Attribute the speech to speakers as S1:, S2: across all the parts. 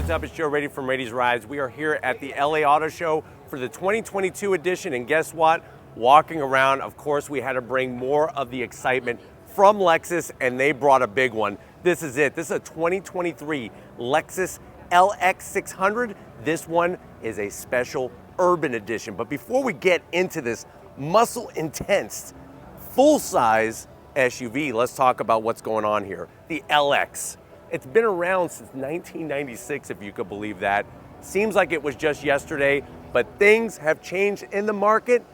S1: what's up? It's Joe Raiti from Raiti's Rides. We are here at the LA Auto Show for the 2022 edition, and guess what? Walking around, of course, we had to bring more of the excitement from Lexus, and they brought a big one. This is it. This is a 2023 Lexus LX 600. This one is a special urban edition. But before we get into this muscle-intense, full-size SUV, let's talk about what's going on here. The LX. It's been around since 1996, if you could believe that. Seems like it was just yesterday, but things have changed in the market,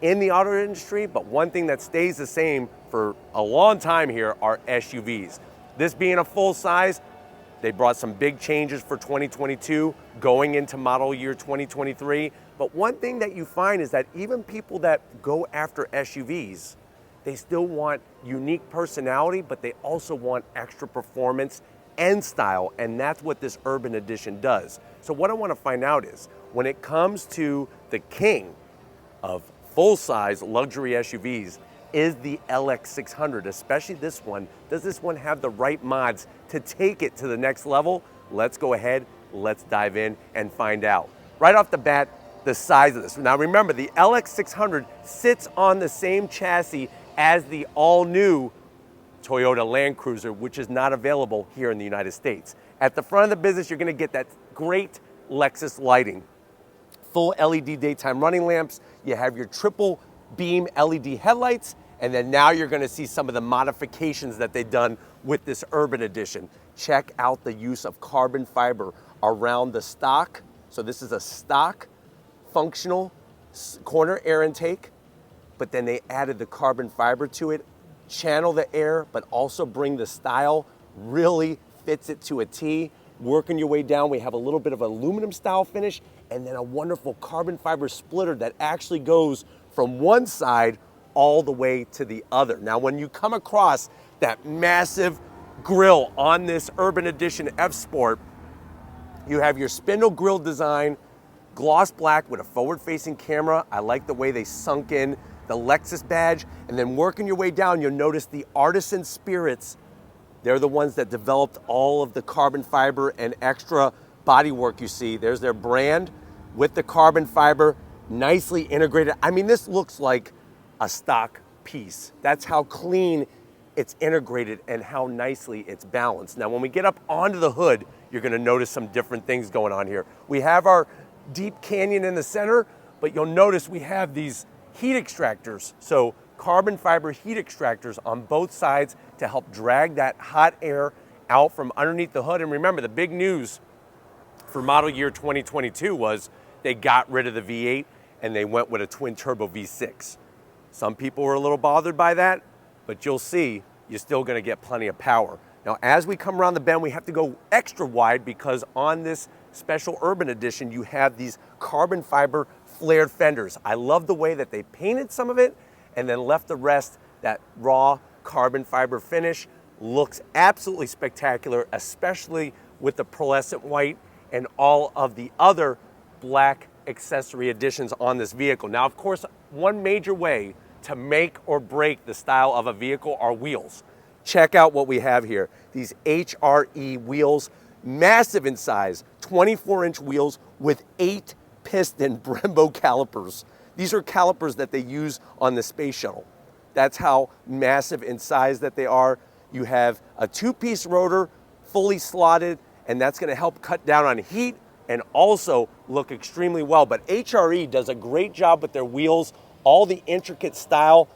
S1: in the auto industry, but one thing that stays the same for a long time here are SUVs. This being a full size, they brought some big changes for 2022 going into model year 2023. But one thing that you find is that even people that go after SUVs, they still want unique personality, but they also want extra performance and style, and that's what this urban edition does. So what I want to find out is, when it comes to the king of full-size luxury SUVs, is the LX 600, especially this one. Does this one have the right mods to take it to the next level? Let's go ahead, let's dive in and find out. Right off the bat, the size of this. Now remember, the LX 600 sits on the same chassis as the all-new Toyota Land Cruiser, which is not available here in the United States. At the front of the business, you're gonna get that great Lexus lighting. Full LED daytime running lamps, you have your triple beam LED headlights, and then now you're gonna see some of the modifications that they've done with this urban edition. Check out the use of carbon fiber around the stock. So this is a stock functional corner air intake, but then they added the carbon fiber to it, channel the air, but also bring the style, really fits it to a T. Working your way down, we have a little bit of aluminum style finish, and then a wonderful carbon fiber splitter that actually goes from one side all the way to the other. Now, when you come across that massive grille on this Urban Edition F Sport, you have your spindle grille design, gloss black with a forward-facing camera. I like the way they sunk in the Lexus badge, and then working your way down, you'll notice the Artisan Spirits. They're the ones that developed all of the carbon fiber and extra bodywork you see. There's their brand with the carbon fiber, nicely integrated. I mean, this looks like a stock piece. That's how clean it's integrated and how nicely it's balanced. Now, when we get up onto the hood, you're gonna notice some different things going on here. We have our deep canyon in the center, but you'll notice we have these heat extractors. So carbon fiber heat extractors on both sides to help drag that hot air out from underneath the hood. And remember, the big news for model year 2022 was they got rid of the V8 and they went with a twin turbo V6. Some people were a little bothered by that, but you'll see you're still gonna get plenty of power. Now, as we come around the bend, we have to go extra wide because on this special urban edition, you have these carbon fiber flared fenders. I love the way that they painted some of it and then left the rest that raw carbon fiber finish. Looks absolutely spectacular, especially with the pearlescent white and all of the other black accessory additions on this vehicle. Now, of course, one major way to make or break the style of a vehicle are wheels. Check out what we have here. These HRE wheels, massive in size, 24-inch wheels with 8-piston Brembo calipers. These are calipers that they use on the space shuttle. That's how massive in size that they are. You have a 2-piece rotor, fully slotted, and that's gonna help cut down on heat and also look extremely well. But HRE does a great job with their wheels, all the intricate style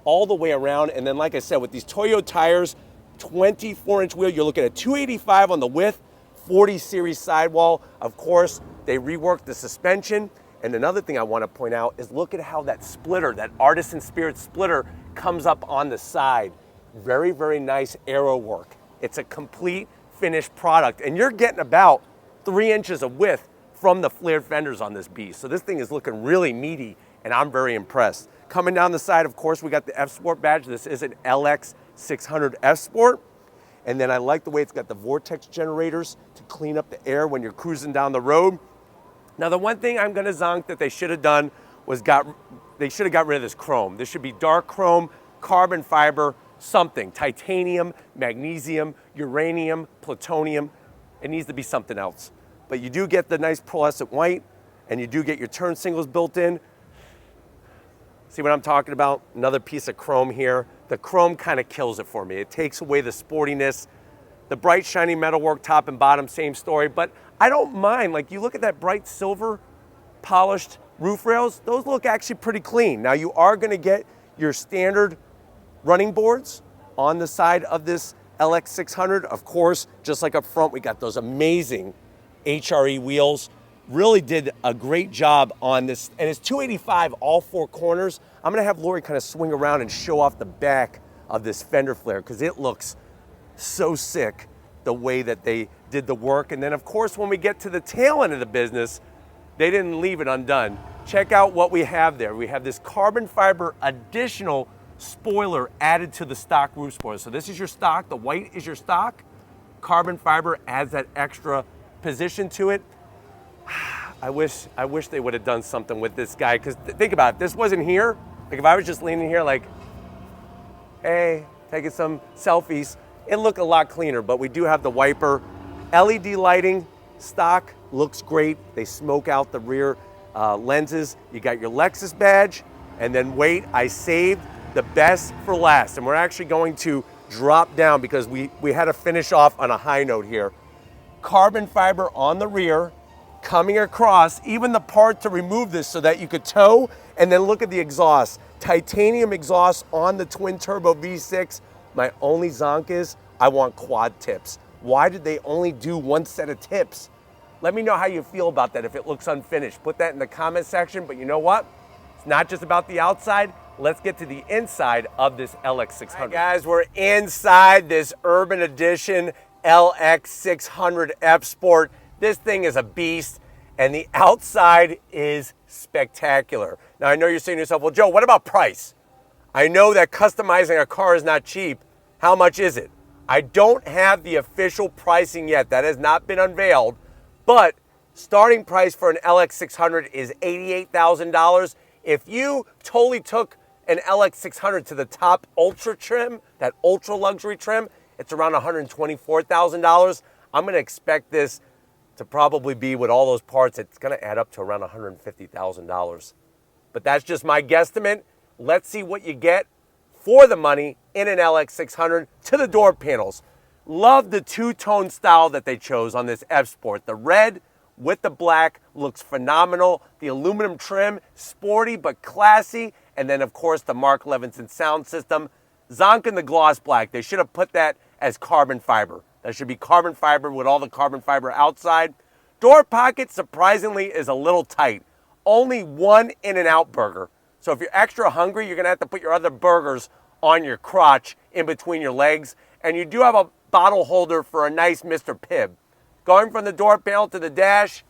S1: all the way around. And then, like I said, with these Toyo tires, 24-inch wheel, you're looking at 285 on the width, 40 series sidewall. Of course, they reworked the suspension. And another thing I want to point out is look at how that splitter, that Artisan Spirit splitter, comes up on the side. Very, very nice Aero work. It's a complete finished product, and you're getting about 3 inches of width from the flared fenders on this beast. So this thing is looking really meaty, and I'm very impressed. Coming down the side, of course, we got the F Sport badge. This is an LX 600 F Sport. And then I like the way it's got the vortex generators to clean up the air when you're cruising down the road. Now, the one thing I'm gonna zonk that they should have done was they should have got rid of this chrome. This should be dark chrome, carbon fiber, something, titanium, magnesium, uranium, plutonium. it needs to be something else. But you do get the nice pearlescent white, and you do get your turn signals built in. See what I'm talking about? Another piece of chrome here. The chrome kind of kills it for me. It takes away the sportiness. The bright, shiny metalwork top and bottom, same story. But I don't mind. Like, you look at that bright silver polished roof rails, those look actually pretty clean. Now, you are going to get your standard running boards on the side of this LX 600. Of course, just like up front, we got those amazing HRE wheels. Really did a great job on this, and it's 285 all four corners. I'm gonna have Lori kind of swing around and show off the back of this fender flare because it looks so sick the way that they did the work. And then of course, when we get to the tail end of the business, they didn't leave it undone. Check out what we have there. We have this carbon fiber additional spoiler added to the stock roof spoiler. So this is your stock, the white is your stock. Carbon fiber adds that extra position to it. I wish they would have done something with this guy, because think about it, if this wasn't here, like if I was just leaning here like, hey, taking some selfies, it'd look a lot cleaner. But we do have the wiper. LED lighting, stock, looks great. They smoke out the rear lenses. You got your Lexus badge, and then wait, I saved the best for last. And we're actually going to drop down because we had to finish off on a high note here. Carbon fiber on the rear, coming across, even the part to remove this so that you could tow, and then look at the exhaust. Titanium exhaust on the twin turbo V6. My only zonk is I want quad tips. Why did they only do one set of tips? Let me know how you feel about that if it looks unfinished. Put that in the comment section, but you know what? It's not just about the outside. Let's get to the inside of this LX 600. All right, guys, we're inside this Urban Edition LX 600 F Sport. This thing is a beast, and the outside is spectacular. Now, I know you're saying to yourself, well, Joe, what about price? I know that customizing a car is not cheap. How much is it? I don't have the official pricing yet. That has not been unveiled, but starting price for an LX 600 is $88,000. If you totally took an LX 600 to the top ultra trim, that ultra luxury trim, it's around $124,000. I'm gonna expect this to probably be, with all those parts, it's gonna add up to around $150,000. But that's just my guesstimate. Let's see what you get for the money in an LX 600. To the door panels. Love the two-tone style that they chose on this F Sport. The red with the black looks phenomenal. The aluminum trim, sporty but classy. And then of course the Mark Levinson sound system. Zonk in the gloss black. They should have put that as carbon fiber. That should be carbon fiber with all the carbon fiber outside. Door pocket, surprisingly, is a little tight. Only one in-and-out burger. So if you're extra hungry, you're gonna have to put your other burgers on your crotch in between your legs. And you do have a bottle holder for a nice Mr. Pibb. Going from the door panel to the dash,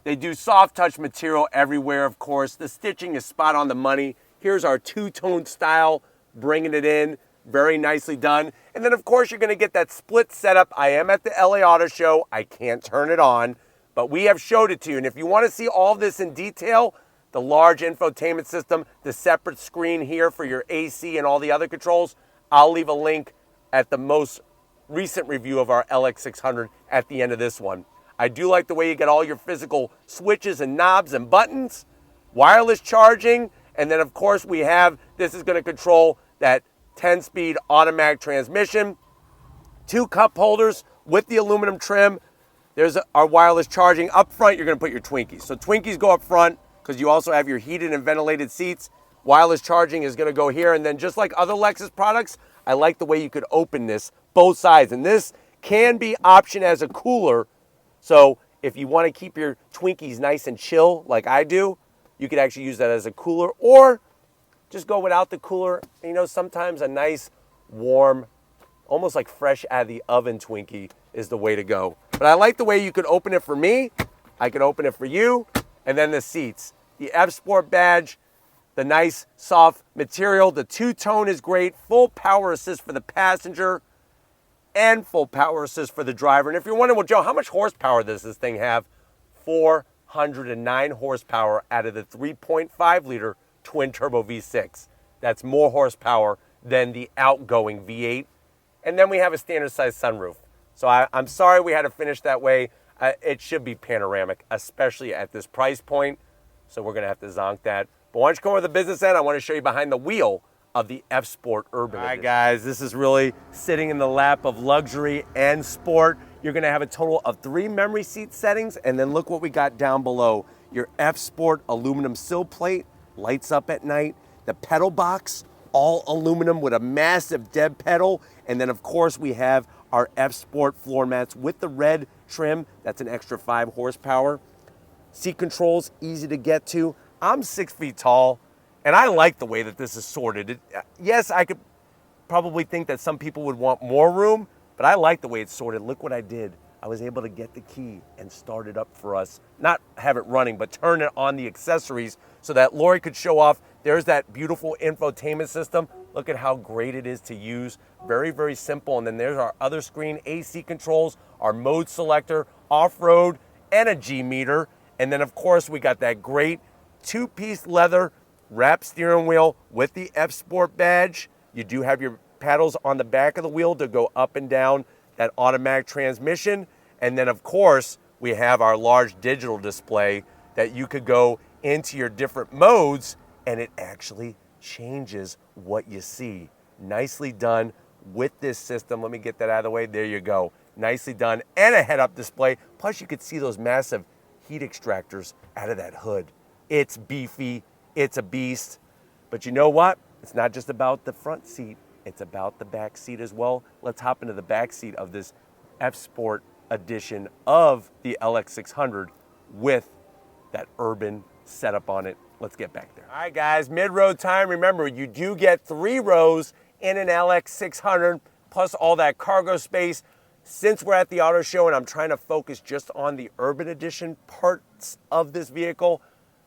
S1: they do soft touch material everywhere, of course. The stitching is spot on the money. Here's our two-tone style, bringing it in. Very nicely done. And then of course you're gonna get that split setup. I am at the LA Auto Show. I can't turn it on, but we have showed it to you. And if you wanna see all of this in detail, the large infotainment system, the separate screen here for your AC and all the other controls, I'll leave a link at the most recent review of our LX 600 at the end of this one. I do like the way you get all your physical switches and knobs and buttons, wireless charging, and then of course we have, this is gonna control that 10-speed automatic transmission, 2 cup holders with the aluminum trim. There's our wireless charging. Up front, you're gonna put your Twinkies. So Twinkies go up front because you also have your heated and ventilated seats. Wireless charging is gonna go here. And then just like other Lexus products, I like the way you could open this both sides. And this can be optioned as a cooler. So if you wanna keep your Twinkies nice and chill like I do, you could actually use that as a cooler, or just go without the cooler. You know, sometimes a nice, warm, almost like fresh out of the oven Twinkie is the way to go. But I like the way you could open it for me. I could open it for you. And then the seats. The F Sport badge, the nice soft material. The two-tone is great. Full power assist for the passenger and full power assist for the driver. And if you're wondering, well, Joe, how much horsepower does this thing have? 409 horsepower out of the 3.5 liter twin turbo V6. That's more horsepower than the outgoing V8. And then we have a standard size sunroof. So I'm sorry we had to finish that way. It should be panoramic, especially at this price point. So we're going to have to zonk that. But why don't you come over to the business end? I want to show you behind the wheel of the F Sport Urban. All right, guys, this is really sitting in the lap of luxury and sport. You're going to have a total of 3 memory seat settings, and then look what we got down below. Your F Sport aluminum sill plate, lights up at night. The pedal box, all aluminum with a massive dead pedal. And then, of course, we have our F Sport floor mats with the red trim. That's an extra 5 horsepower. Seat controls, easy to get to. I'm 6 feet tall, and I like the way that this is sorted. Yes, I could probably think that some people would want more room, but I like the way it's sorted. Look what I did. I was able to get the key and start it up for us. Not have it running, but turn it on the accessories so that Lori could show off. There's that beautiful infotainment system. Look at how great it is to use. Very, very simple. And then there's our other screen, AC controls, our mode selector, off-road, and a G meter. And then, of course, we got that great 2-piece leather wrap steering wheel with the F Sport badge. You do have your paddles on the back of the wheel to go up and down that automatic transmission. And then, of course, we have our large digital display that you could go into your different modes, and it actually changes what you see. Nicely done with this system. Let me get that out of the way. There you go. Nicely done. And a head-up display. Plus, you could see those massive heat extractors out of that hood. It's beefy. It's a beast. But you know what? It's not just about the front seat. It's about the back seat as well. Let's hop into the back seat of this F Sport edition of the LX600 with that urban setup on it. Let's get back there. All right, guys, mid-road time. Remember, you do get 3 rows in an LX600, plus all that cargo space. Since we're at the auto show and I'm trying to focus just on the urban edition parts of this vehicle,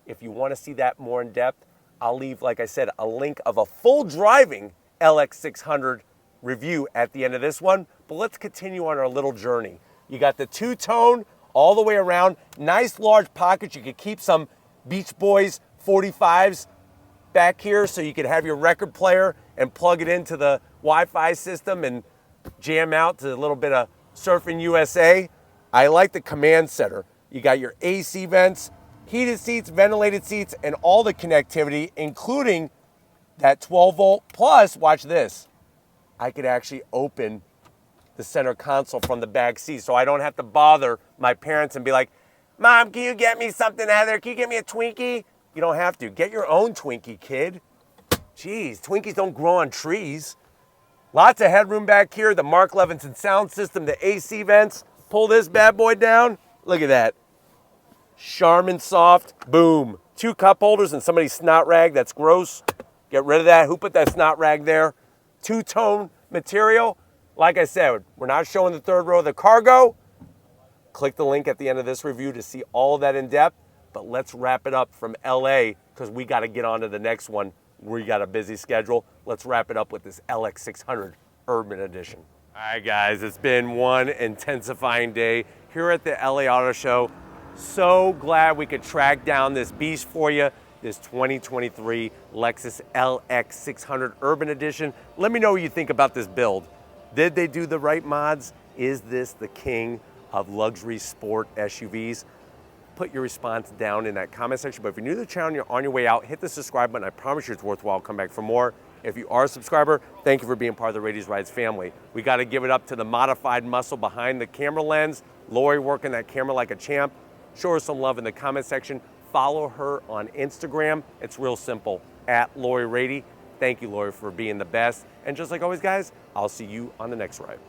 S1: if you want to see that more in depth, I'll leave, like I said, a link of a full driving LX600 review at the end of this one. But let's continue on our little journey. You got the 2-tone all the way around. Nice large pockets. You could keep some Beach Boys 45s back here so you could have your record player and plug it into the Wi-Fi system and jam out to a little bit of Surfing USA. I like the command center. You got your AC vents, heated seats, ventilated seats, and all the connectivity, including that 12-volt. Plus, watch this. I could actually open the center console from the back seat so I don't have to bother my parents and be like, Mom, can you get me something out of there? Can you get me a Twinkie? You don't have to. Get your own Twinkie, kid. Jeez, Twinkies don't grow on trees. Lots of headroom back here. The Mark Levinson sound system, the AC vents. Pull this bad boy down. Look at that. Charmin soft. Boom. 2 cup holders and somebody's snot rag. That's gross. Get rid of that. Who put that snot rag there? 2-tone material. Like I said, we're not showing the 3rd row of the cargo. Click the link at the end of this review to see all of that in depth. But let's wrap it up from LA because we got to get on to the next one. We got a busy schedule. Let's wrap it up with this LX600 Urban Edition. All right, guys, it's been one intensifying day here at the LA Auto Show. So glad we could track down this beast for you, this 2023 Lexus LX 600 Urban Edition. Let me know what you think about this build. Did they do the right mods? Is this the king of luxury sport SUVs? Put your response down in that comment section. But if you're new to the channel and you're on your way out, hit the subscribe button. I promise you it's worthwhile. Come back for more. If you are a subscriber, thank you for being part of the Raitis Rides family. We got to give it up to the modified muscle behind the camera lens. Lori working that camera like a champ. Show her some love in the comment section. Follow her on Instagram. It's real simple, at Lori Raiti. Thank you, Lori, for being the best. And just like always, guys, I'll see you on the next ride.